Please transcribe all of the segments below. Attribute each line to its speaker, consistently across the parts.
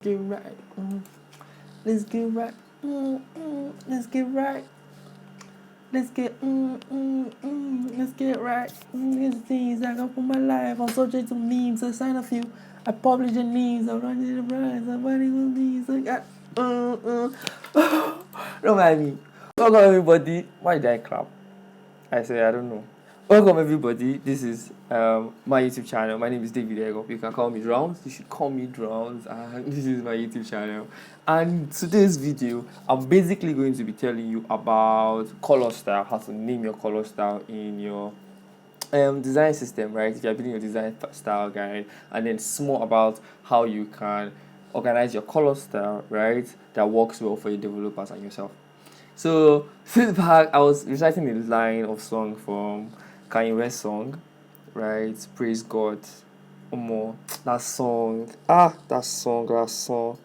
Speaker 1: Get right. Let's get right. Let's get right. Let's get let's get right. These things I got for my life. I'm subject to memes. I sign a few. I publish the names. I run the brands. Somebody will be so got don't mind me. Welcome everybody. Why did I clap? I say I don't know. Welcome everybody. This is my YouTube channel. My name is David Ego. You can call me Drowns. You should call me Drowns. And this is my YouTube channel. And today's video, I'm basically going to be telling you about color style, how to name your color style in your design system, right? If you're building your design style guide, and then small about how you can organize your color style, right? That works well for your developers and yourself. So, since back, I was reciting a line of song from Kanye West song, right? Praise God. Omo, that song. That song.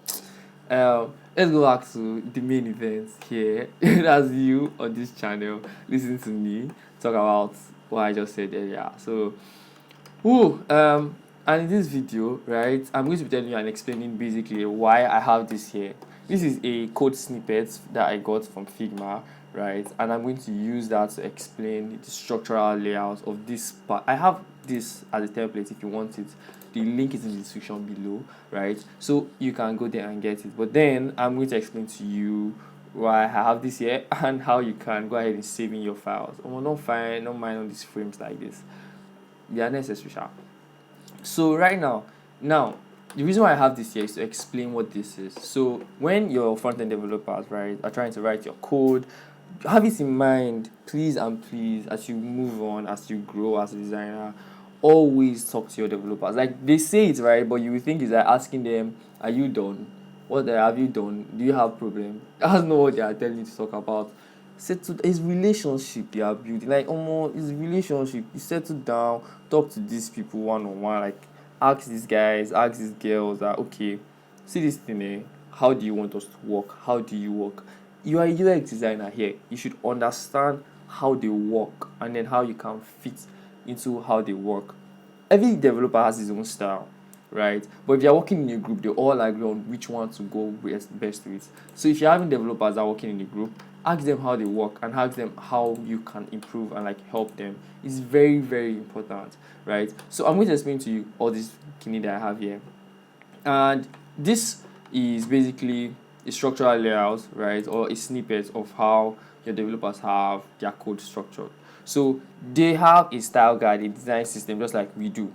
Speaker 1: Let's go back to the main event here. That's you on this channel. Listen to me talk about what I just said earlier. So, and in this video, right, I'm going to be telling you and explaining basically why I have this here. This is a code snippet that I got from Figma, right, and I'm going to use that to explain the structural layout of this part. I have this as a template if you want it. The link is in the description below, right, so you can go there and get it. But then I'm going to explain to you why I have this here and how you can go ahead and save in your files. Don't mind on these frames like this. They are necessary. So right now, the reason why I have this here is to explain what this is. So when your front-end developers, right, are trying to write your code, have it in mind, please and please, as you move on, as you grow as a designer, always talk to your developers. Like they say it, right, but you will think it's like asking them, are you done? What have you done? Do you have problem? That's not what they are telling you to talk about. Settle is relationship they are building. Like it's relationship. You settle down, talk to these people one on one. Like ask these guys, ask these girls that okay, see this thing how do you want us to work? How do you work? You are a UX designer here. You should understand how they work and then how you can fit into how they work. Every developer has his own style, right? But if you're working in a group, they all agree on which one to go best with. So if you're having developers that are working in a group, ask them how they work and ask them how you can improve and like help them. It's very, very important, right? So I'm going to explain to you all this kidney that I have here. And this is basically a structural layout, right? Or a snippet of how your developers have their code structured. So they have a style guide, a design system, just like we do.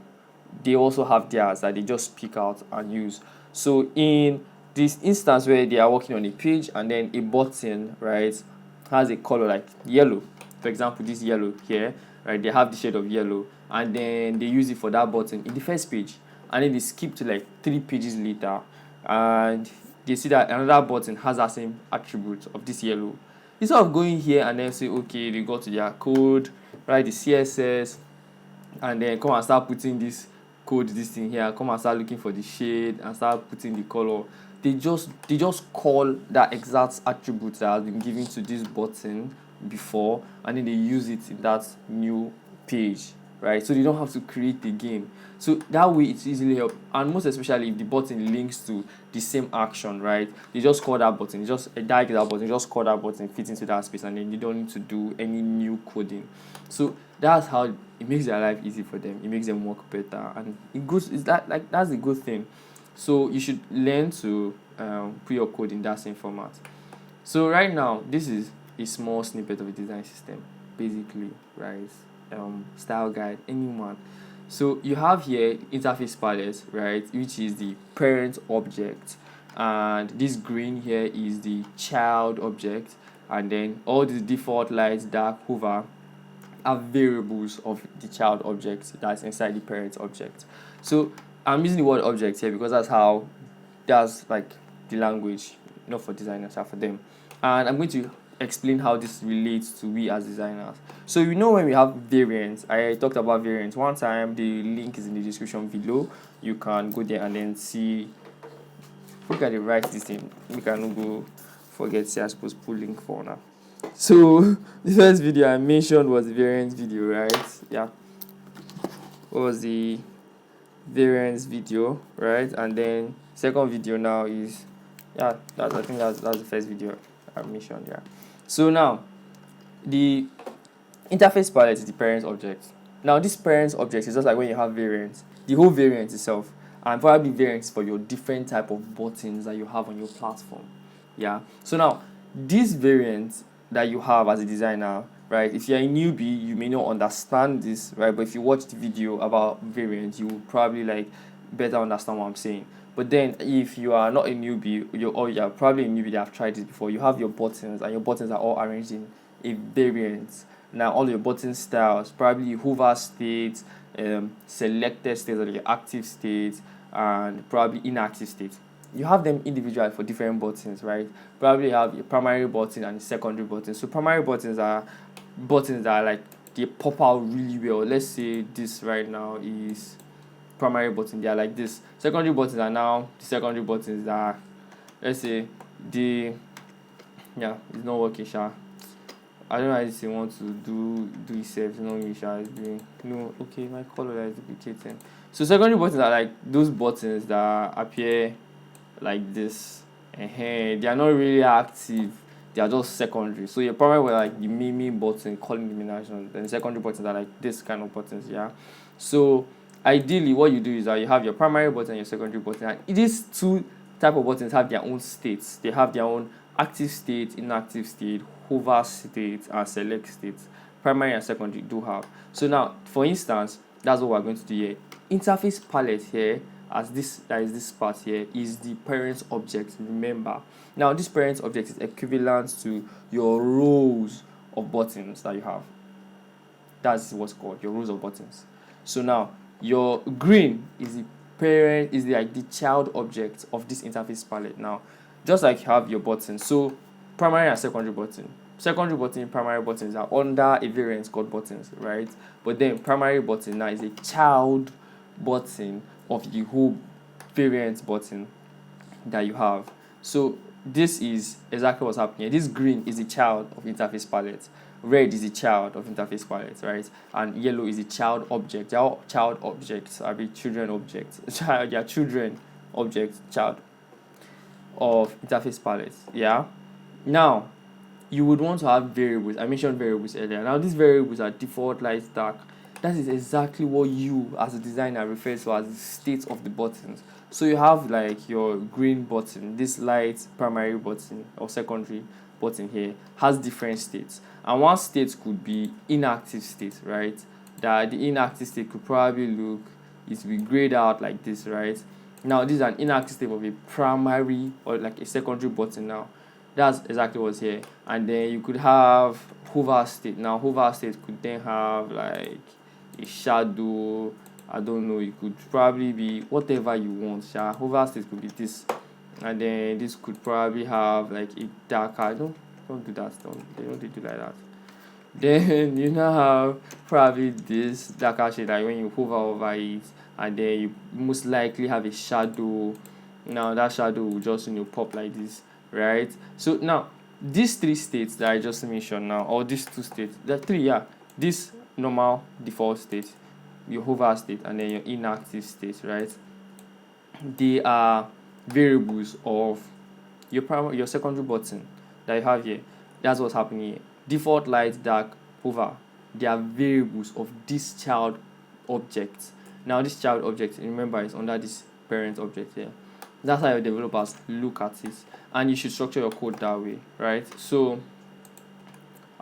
Speaker 1: They also have theirs that they just pick out and use. So in this instance where they are working on a page and then a button, right, has a color like yellow. For example, this yellow here, right, they have the shade of yellow and then they use it for that button in the first page. And then they skip to like 3 pages later and they see that another button has that same attribute of this yellow. Instead of going here and then say, okay, they go to their code, write the CSS, and then come and start putting this code, this thing here, come and start looking for the shade and start putting the color. They just call that exact attribute that has been given to this button before, and then they use it in that new page, right? So they don't have to create again. So that way it's easily help, and most especially if the button links to the same action, right? They just call that button, just drag that button, just call that button, fit into that space, and then you don't need to do any new coding. So that's how it makes their life easy for them. It makes them work better, and it goes. Is that like that's a good thing? So you should learn to put your code in that same format. So right now, this is a small snippet of a design system, basically, right? Style guide, anyone. So you have here interface palette, right, which is the parent object, and this green here is the child object, and then all the default lights, dark, hover are variables of the child object that's inside the parent object. So I'm using the word object here because that's like the language, not for designers, but for them. And I'm going to explain how this relates to we as designers. So you know when we have variants, I talked about variants one time. The link is in the description below. You can go there and then see. Look at the right this thing. We can go forget. See, I suppose pull link for now. So the first video I mentioned was the variants video, right? Yeah. What was the variants video, right? And then Second video now is, yeah, I think that's the first video I mentioned. Yeah. So now the interface palette is the parent object. Now this parent object is just like when you have variants, the whole variant itself, and probably variants for your different type of buttons that you have on your platform. Yeah. So now this variant that you have as a designer, right? If you're a newbie, you may not understand this, right? But if you watch the video about variants, you will probably like better understand what I'm saying. But then if you are not a newbie, you're probably a newbie that have tried this before, you have your buttons and your buttons are all arranged in a variant. Now all your button styles, probably hover state, selected state, or your active state, and probably inactive state. You have them individually for different buttons, right? Probably have a primary button and a secondary button. So primary buttons are buttons that are like they pop out really well. Let's say this right now is primary button. They are like this. Secondary buttons are now the secondary buttons that are, let's say the, yeah, it's not working, sha. I don't know how you want to do it safe. No, you shall doing no. Okay, my color is duplicating. So secondary buttons are like those buttons that appear like this. They are not really active. They are just secondary. So your primary were like the main button, calling elimination. Then secondary buttons are like this kind of buttons. Yeah. So ideally, what you do is that you have your primary button and your secondary button. And these two type of buttons have their own states. They have their own active state, inactive state, hover state, and select state. Primary and secondary do have. So now, for instance, that's what we're going to do here. Interface palette here, as this, that is this part here, is the parent object. Remember, now this parent object is equivalent to your rows of buttons that you have. That's what's called your rows of buttons. So now your green is the parent, is like the child object of this interface palette. Now just like you have your buttons, so primary and secondary button, primary buttons are under a variant called buttons, right? But then primary button now is a child button of the whole variant button that you have. So this is exactly what's happening here. This green is a child of interface palette, red is a child of interface palette, right? And yellow is a child object. They are all child objects, I mean children objects. They are children objects, child of interface palette. Yeah. Now you would want to have variables. I mentioned variables earlier. Now these variables are default, light, dark. That is exactly what you as a designer refers to as the state of the buttons. So you have like your green button, this light primary button or secondary button here has different states. And one state could be inactive state, right? That the inactive state could probably look, it will be grayed out like this, right? Now this is an inactive state of a primary or like a secondary button now. That's exactly what's here. And then you could have hover state. Now hover state could then have like a shadow. I don't know, it could probably be whatever you want. Hover state could be this. And then this could probably have like a darker. Don't do that. They don't do like that. Then you now have probably this darker shade, like when you hover over it, and then you most likely have a shadow. Now that shadow will just pop like this, right? So now these three states that I just mentioned now, or these two states, there are three, yeah. This normal default state, your hover state, and then your inactive state, right? They are variables of your secondary button that you have here. That's what's happening here. Default, light, dark, hover. They are variables of this child object. Now this child object, remember, is under this parent object here. That's how your developers look at it, and you should structure your code that way, right? So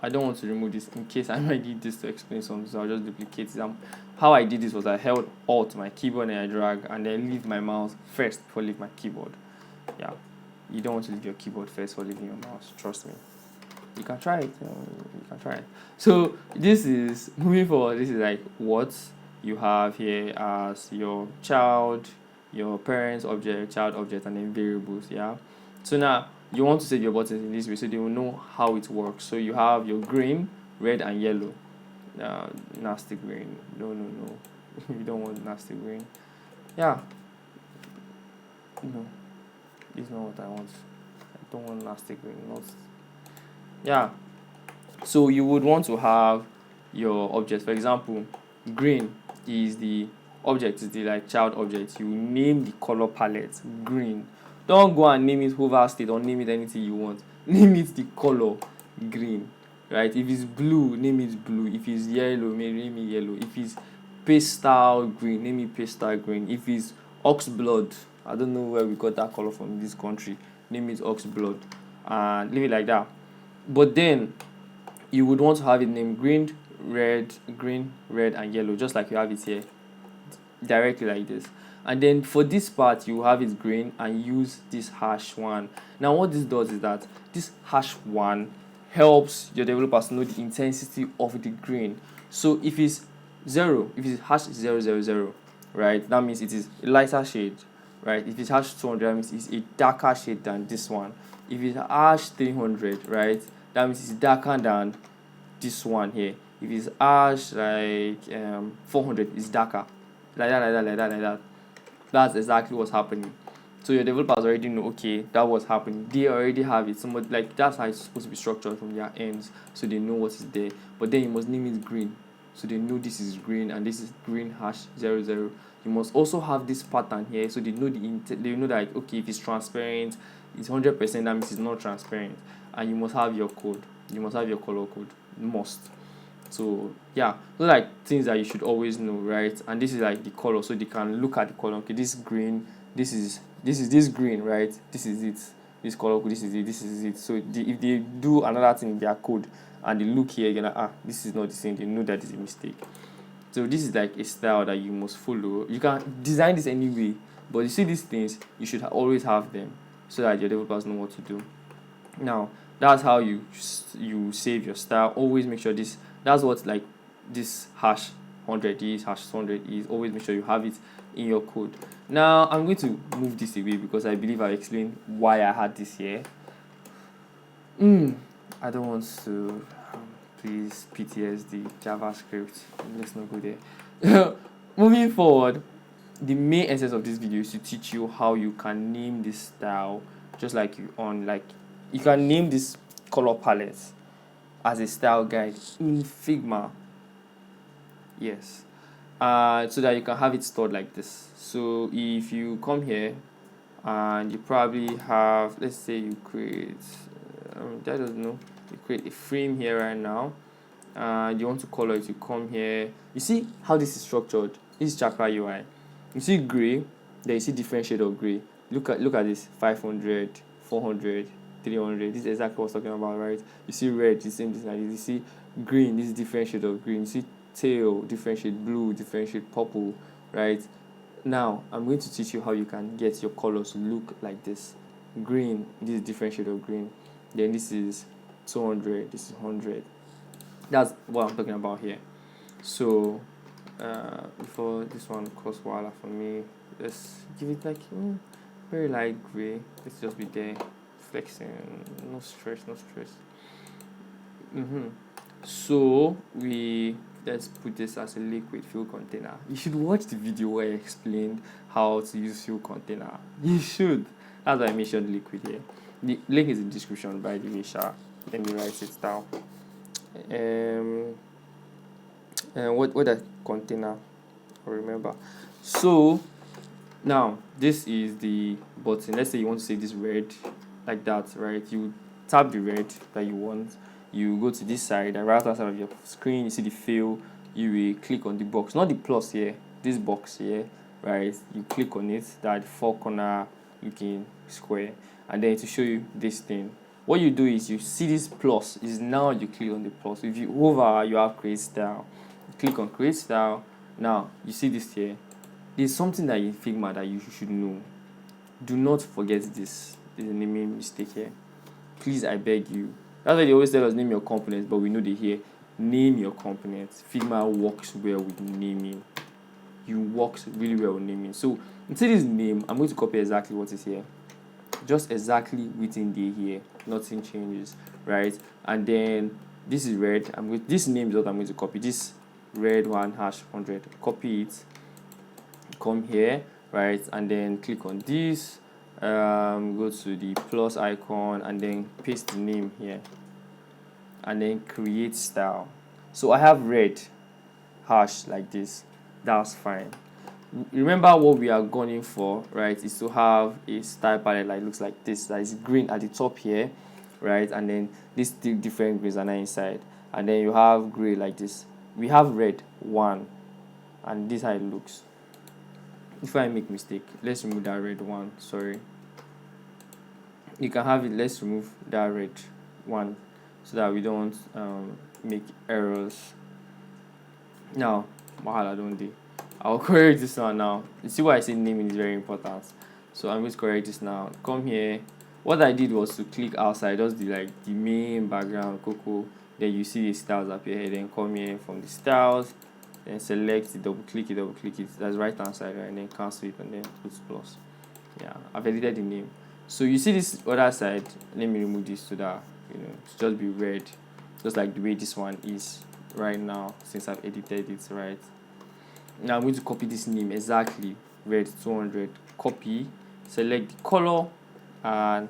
Speaker 1: I don't want to remove this in case I might need this to explain something, so I'll just duplicate it. How I did this was I held Alt my keyboard and I drag, and then leave my mouse first before leave my keyboard. Yeah, you don't want to leave your keyboard first for leaving your mouse, trust me. You can try it. You can try it. So this is moving forward. This is like what you have here as your child, your parents object, child object, and then variables. Yeah. So now you want to save your buttons in this way so they will know how it works. So you have your green, red, and yellow. Nasty green. No. You don't want nasty green. Yeah. No, it's not what I want. I don't want nasty green. Not. Yeah, so you would want to have your object. For example, green is the object is the like child object, you name the color palette green. Don't go and name it hover state or name it anything you want. Name it the color green, right? If it's blue, name it blue. If it's yellow, name it yellow. If it's pastel green, name it pastel green. If it's ox blood, I don't know where we got that color from in this country, name it ox blood, and leave it like that. But then you would want to have it named green, red, and yellow, just like you have it here, directly like this. And then for this part, you have it green and use this #1. Now what this does is that this #1 helps your developers know the intensity of the green. So if it's 0, if it's #000, right, that means it is a lighter shade, right? If it's #200, that means it's a darker shade than this one. If it's #300, right, that means it's darker than this one here. If it's like 400, it's darker, like that. That's exactly what's happening. So your developers already know, okay, that was happening. They already have it. Somebody, like, that's how it's supposed to be structured from their ends, so they know what is there. But then you must name it green, so they know this is green and this is green #00. You must also have this pattern here, so they know they know that, okay, if it's transparent, it's 100%, that means it's not transparent. And you must have your code. You must have your color code. Must. So yeah, those are like things that you should always know, right? And this is like the color, so they can look at the color. Okay, this green, this is this green, right? This is it. This color code, this is it. So if they do another thing in their code and they look here again, this is not the same, they know that is a mistake. So this is like a style that you must follow. You can design this anyway, but you see these things, you should always have them so that your developers know what to do. Now that's how you save your style. Always make sure that's what like this #100 is, #200 is. Always make sure you have it in your code. Now I'm going to move this away because I believe I explained why I had this here. I don't want to please PTSD JavaScript. Let's not go there. Moving forward, the main essence of this video is to teach you how you can name this style, just like you can name this color palette as a style guide in Figma. Yes. So that you can have it stored like this. So if you come here and you probably have, let's say you create, I don't know, you create a frame here right now, and you want to color it, you come here. You see how this is structured? This is Chakra UI. You see gray, then you see different shade of gray. Look at this, 500, 400, 300. This is exactly what I'm talking about, right? You see red, the same thing like this. You see green, this is different shade of green. You see tail, different shade blue, different shade purple, right? Now I'm going to teach you how you can get your colors to look like this. Green, this is different shade of green. Then this is 200, this is 100. That's what I'm talking about here. So before this one costs voila for me, let's give it like very light gray. Let's just be there, flexing, no stress. So let's put this as a liquid fuel container. You should watch the video where I explained how to use fuel container. You should. That's why I mentioned liquid here. The link is in the description, by the way. Let me write it down. What that container? I remember. So now this is the button. Let's say you want to save this red like that, right? You tap the red that you want. You go to this side, and right outside of your screen, you see the fill. You will click on the box, not the plus here. This box here, right? You click on it. That 4-corner looking square, and then to show you this thing. What you do is you see this plus is now you click on the plus. If you hover, you have create style. You click on create style. Now you see this here. There's something that in Figma that you should know. Do not forget this. There's a naming mistake here. Please, I beg you. That's why they always tell us name your components, but we know they here. Name your components. Figma works well with naming. You works really well with naming. So instead this name, I'm going to copy exactly what is here. Just exactly within the here. Nothing changes, right? And then this is red. This name is what I'm going to copy. This red one #100. Copy it. Come here, right? And then click on this. Go to the plus icon and then paste the name here. And then create style. So I have red hash like this. That's fine. remember what we are gunning for, right, is to have a style palette that looks like this, that is green at the top here, right, and then these different greens are now inside, and then you have gray like this. We have red one, and this is how it looks. If I make mistake, let's remove that red one. Sorry, you can have it. Let's remove that red one so that we don't make errors. Now, wahala don't dey. I'll correct this one now. You see why I say naming is very important. So I'm going to correct this now. Come here. What I did was to click outside, just the main background, Coco. Then you see the styles appear here. Then come here from the styles, then select it, double click it. That's right hand side, right? And then cancel it and then put plus. Yeah, I've edited the name. So you see this other side. Let me remove this so that to just be red, just like the way this one is right now since I've edited it, right? Now I'm going to copy this name exactly, red 200. Copy, select the color, and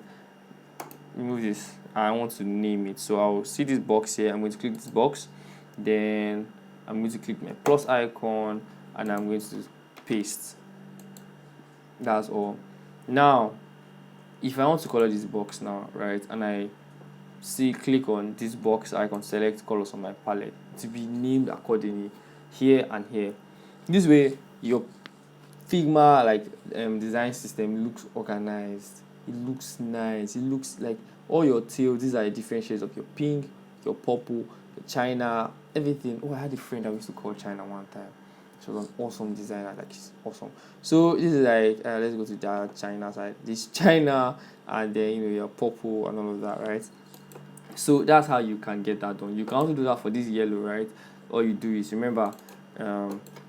Speaker 1: remove this. I want to name it, so I'll see this box here. I'm going to click this box, then I'm going to click my plus icon, and I'm going to paste. That's all. Now, if I want to color this box now, right, and I click on this box icon, select colors on my palette to be named accordingly here and here. This way your Figma design system looks organized. It looks nice. It looks like all your tails. These are the different shades of your pink, your purple, your China, everything. Oh, I had a friend I used to call China one time. She was an awesome designer. Like, she's awesome. So this is let's go to the China side. This China, and then your purple and all of that, right? So that's how you can get that done. You can also do that for this yellow, right? All you do is remember,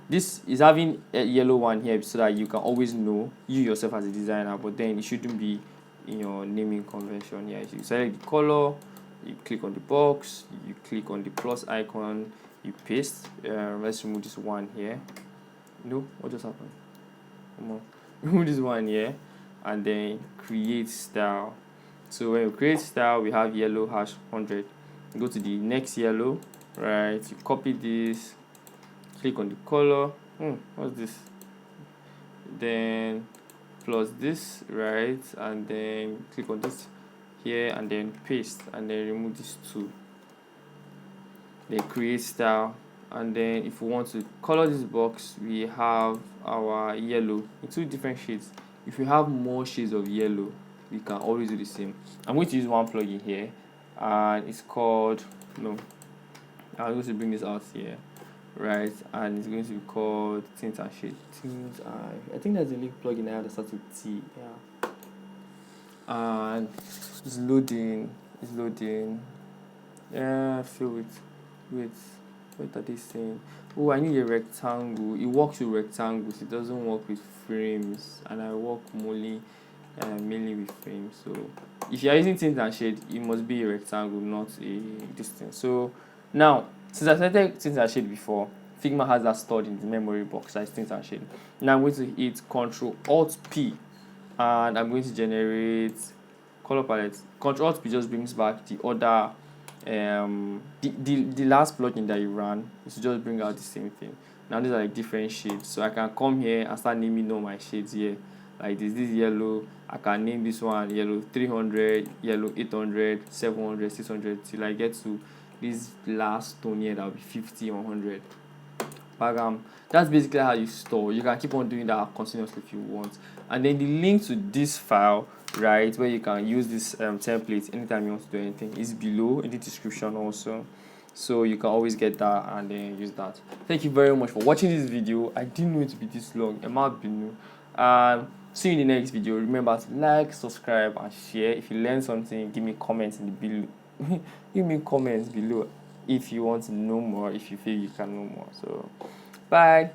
Speaker 1: this is having a yellow one here so that you can always know you yourself as a designer, but then it shouldn't be in your naming convention. Yeah, you select the color, you click on the box, you click on the plus icon, you paste. Let's remove this one here. No, what just happened? Come on. Remove this one here, and then create style. So when you create style, we have yellow #100. Go to the next yellow, right? You copy this, click on the color. What's this? Then plus this, right? And then click on this here, and then paste, and then remove this two. Then create style, and then if we want to color this box, we have our yellow in two different shades. If you have more shades of yellow, we can always do the same. I'm going to use one plugin here, and it's called I'm going to bring this out here, right? And it's going to be called Tint and Shade. I think that's the only plugin I have that starts with T. Yeah. And it's loading. Yeah, fill it with what are they saying? Oh, I need a rectangle. It works with rectangles. It doesn't work with frames, and I work mainly with frames. So if you are using tint and shade, it must be a rectangle, not a distance. So now, since I started tint and shade before, Figma has that stored in the memory box as tint and shade. Now I'm going to hit Ctrl Alt P, and I'm going to generate color palette. Ctrl Alt P just brings back the other the last plugin that you ran is to just bring out the same thing. Now these are like different shades, so I can come here and start naming all my shades here. Like this yellow, I can name this one yellow 300, yellow 800, 700, 600 till I get to this last tone here that will be 50, 100. But that's basically how you store. You can keep on doing that continuously if you want. And then the link to this file, right, where you can use this template anytime you want to do anything, is below in the description also. So you can always get that and then use that. Thank you very much for watching this video. I didn't know it to be this long. It might be new. See you in the next video. Remember to like, subscribe, and share. If you learned something, give me comments in the below. Give me comments below if you want to know more, if you feel you can know more. So bye.